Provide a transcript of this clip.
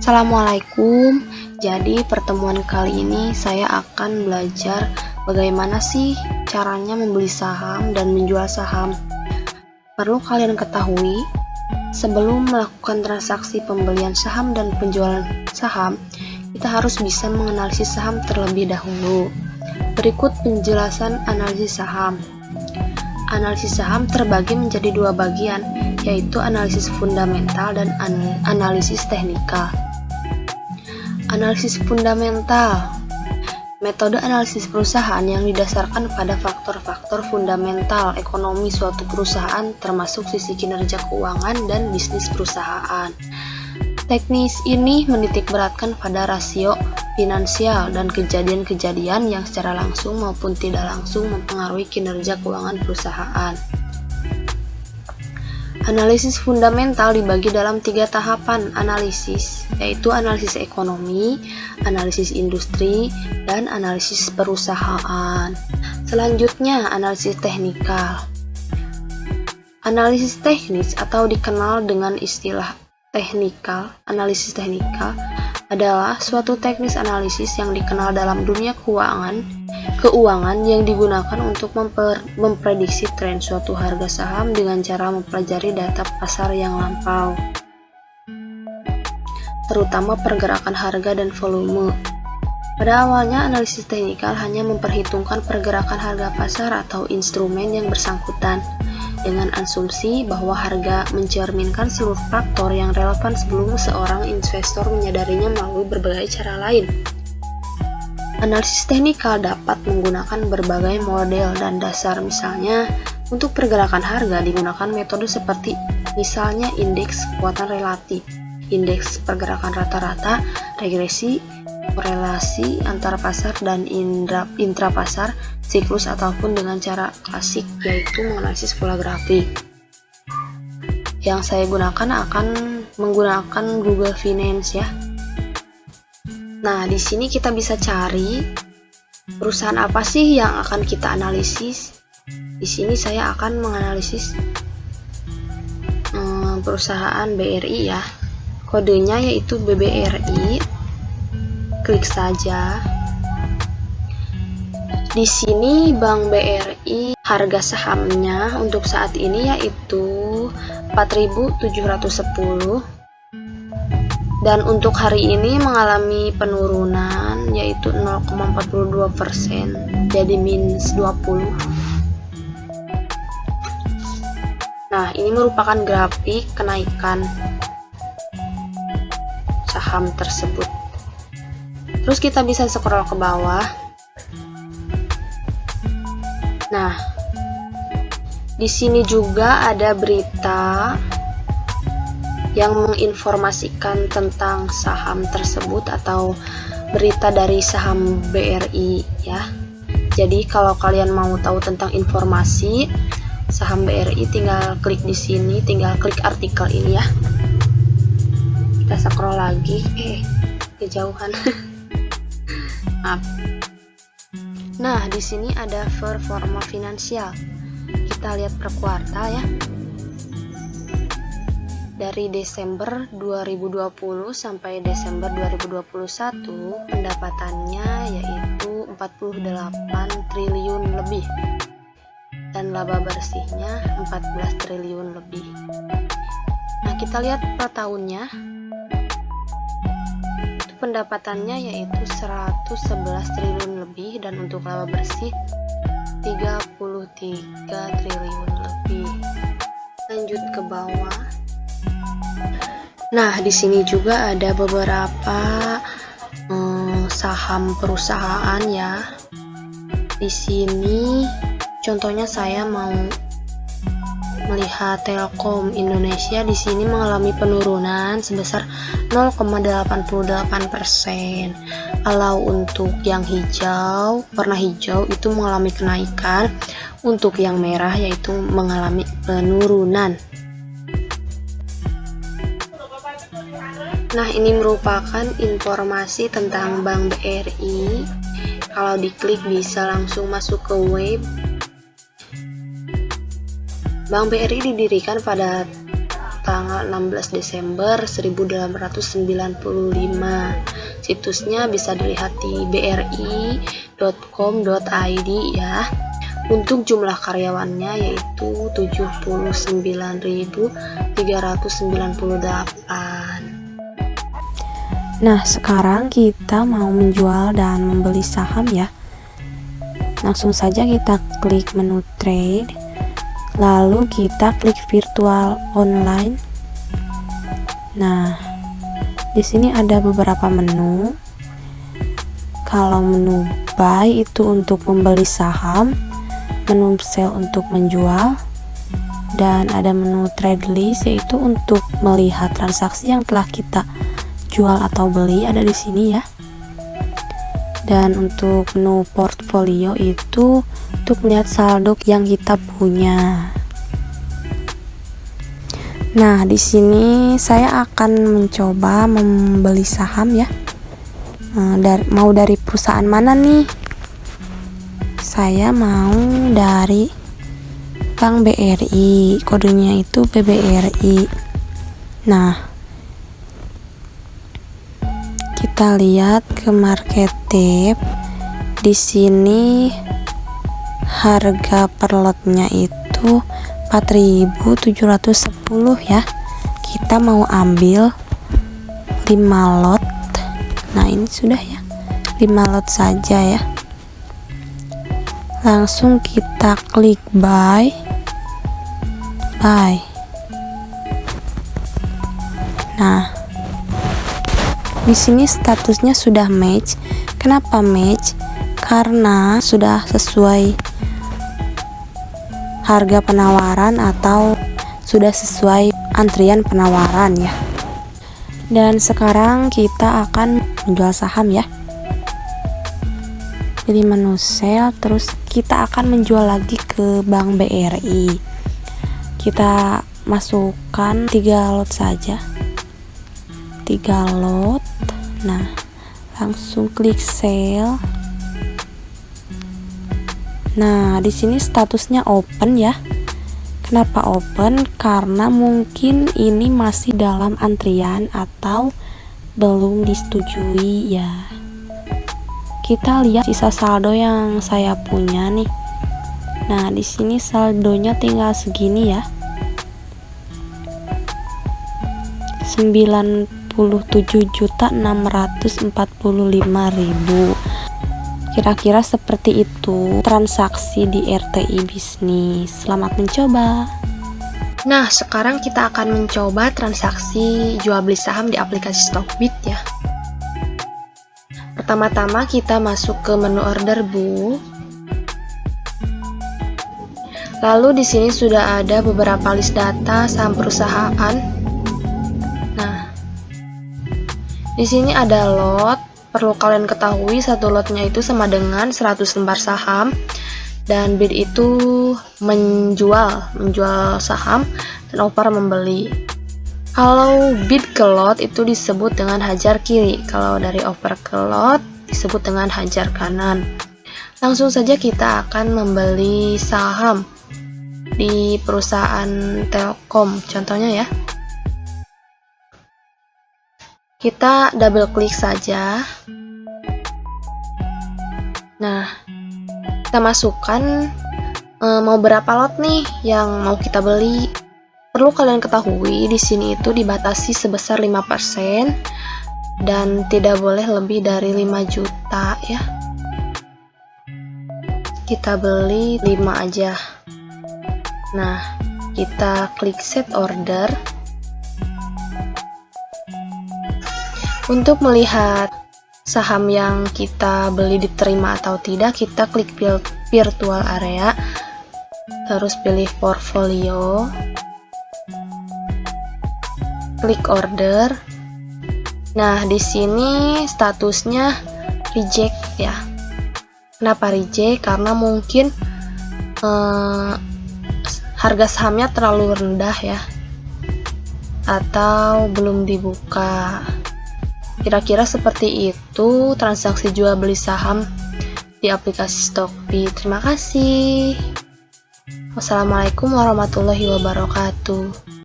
Assalamualaikum. Jadi pertemuan kali ini saya akan belajar bagaimana sih caranya membeli saham dan menjual saham. Perlu kalian ketahui, sebelum melakukan transaksi pembelian saham dan penjualan saham, kita harus bisa menganalisis saham terlebih dahulu. Berikut penjelasan analisis saham. Analisis saham terbagi menjadi dua bagian, yaitu analisis fundamental dan analisis teknikal. Analisis fundamental, metode analisis perusahaan yang didasarkan pada faktor-faktor fundamental ekonomi suatu perusahaan termasuk sisi kinerja keuangan dan bisnis perusahaan. Teknis ini menitikberatkan pada rasio finansial dan kejadian-kejadian yang secara langsung maupun tidak langsung mempengaruhi kinerja keuangan perusahaan. Analisis fundamental dibagi dalam 3 tahapan analisis, yaitu analisis ekonomi, analisis industri, dan analisis perusahaan. Selanjutnya, analisis teknikal. Analisis teknis atau dikenal dengan istilah analisis teknikal adalah suatu teknis analisis yang dikenal dalam dunia keuangan yang digunakan untuk memprediksi tren suatu harga saham dengan cara mempelajari data pasar yang lampau, terutama pergerakan harga dan volume. Pada awalnya, analisis teknikal hanya memperhitungkan pergerakan harga pasar atau instrumen yang bersangkutan, dengan asumsi bahwa harga mencerminkan seluruh faktor yang relevan sebelum seorang investor menyadarinya melalui berbagai cara lain. Analisis teknikal dapat menggunakan berbagai model dan dasar, misalnya untuk pergerakan harga digunakan metode seperti misalnya indeks kekuatan relatif, indeks pergerakan rata-rata, regresi, korelasi antar pasar dan intrapasar, siklus ataupun dengan cara klasik yaitu menganalisis pola grafik. Yang saya gunakan akan menggunakan Google Finance ya. Nah, di sini kita bisa cari perusahaan apa sih yang akan kita analisis. Di sini saya akan menganalisis perusahaan BRI ya. Kodenya yaitu BBRI. Klik saja. Di sini Bank BRI harga sahamnya untuk saat ini yaitu 4.710 dan untuk hari ini mengalami penurunan yaitu 0,42%, jadi minus 20. Nah, ini merupakan grafik kenaikan saham tersebut. Terus kita bisa scroll ke bawah. Nah, di sini juga ada berita yang menginformasikan tentang saham tersebut atau berita dari saham BRI ya. Jadi kalau kalian mau tahu tentang informasi saham BRI, tinggal klik di sini, tinggal klik artikel ini ya. Kita scroll lagi, kejauhan. Maaf. Nah, di sini ada performa finansial. Kita lihat per kuartal ya. Dari Desember 2020 sampai Desember 2021, pendapatannya yaitu 48 triliun lebih. Dan laba bersihnya 14 triliun lebih. Nah, kita lihat per tahunnya. Pendapatannya yaitu 111 triliun lebih dan untuk laba bersih 33 triliun lebih. Lanjut ke bawah. Nah, di sini juga ada beberapa saham perusahaan ya. Di sini contohnya saya mau melihat Telkom Indonesia. Di sini mengalami penurunan sebesar 0,88%. Kalau untuk yang hijau, warna hijau itu mengalami kenaikan. Untuk yang merah yaitu mengalami penurunan. Nah, ini merupakan informasi tentang Bank BRI. Kalau diklik bisa langsung masuk ke web. Bank BRI didirikan pada tanggal 16 Desember 1895. Situsnya bisa dilihat di bri.com.id ya. Untuk jumlah karyawannya yaitu 79.398. Nah, sekarang kita mau menjual dan membeli saham ya. Langsung saja kita klik menu trade, lalu kita klik virtual online. Nah, di sini ada beberapa menu. Kalau menu buy itu untuk membeli saham, menu sell untuk menjual, dan ada menu trade list yaitu untuk melihat transaksi yang telah kita jual atau beli, ada di sini ya. Dan untuk menu portfolio itu untuk melihat saldo yang kita punya. Nah, di sini saya akan mencoba membeli saham ya. Mau dari perusahaan mana nih? Saya mau dari Bank BRI, kodenya itu BBRI. Nah, kita lihat ke market tab. Di sini harga per lotnya itu 4.710 ya. Kita mau ambil 5 lot. Nah, ini sudah ya. 5 lot saja ya. Langsung kita klik buy. Nah, di sini statusnya sudah match. Kenapa match? Karena sudah sesuai harga penawaran atau sudah sesuai antrian penawaran ya. Dan sekarang kita akan menjual saham ya. Pilih menu sell, terus kita akan menjual lagi ke Bank BRI. Kita masukkan 3 lot saja. 3 lot. Nah, langsung klik sell. Nah, di sini statusnya open ya. Kenapa open? Karena mungkin ini masih dalam antrian atau belum disetujui ya. Kita lihat sisa saldo yang saya punya nih. Nah, di sini saldonya tinggal segini ya. 97.645.000. Kira-kira seperti itu transaksi di RTI Bisnis. Selamat mencoba. Nah, sekarang kita akan mencoba transaksi jual beli saham di aplikasi Stockbit ya. Pertama-tama kita masuk ke menu order book. Lalu di sini sudah ada beberapa list data saham perusahaan. Nah, di sini ada lot. Perlu kalian ketahui satu lotnya itu sama dengan 100 lembar saham, dan bid itu menjual saham dan offer membeli. Kalau bid ke lot itu disebut dengan hajar kiri, kalau dari offer ke lot disebut dengan hajar kanan. Langsung saja kita akan membeli saham di perusahaan Telkom contohnya ya. Kita double klik saja. Nah, kita masukkan mau berapa lot nih yang mau kita beli. Perlu kalian ketahui di sini itu dibatasi sebesar 5% dan tidak boleh lebih dari 5 juta ya. Kita beli 5 aja. Nah, kita klik set order. Untuk melihat saham yang kita beli diterima atau tidak, kita klik virtual area, terus pilih portfolio, klik order. Nah, di sini statusnya reject ya. Kenapa reject? Karena mungkin harga sahamnya terlalu rendah ya, atau belum dibuka. Kira-kira seperti itu transaksi jual beli saham di aplikasi Stockbit. Terima kasih. Wassalamualaikum warahmatullahi wabarakatuh.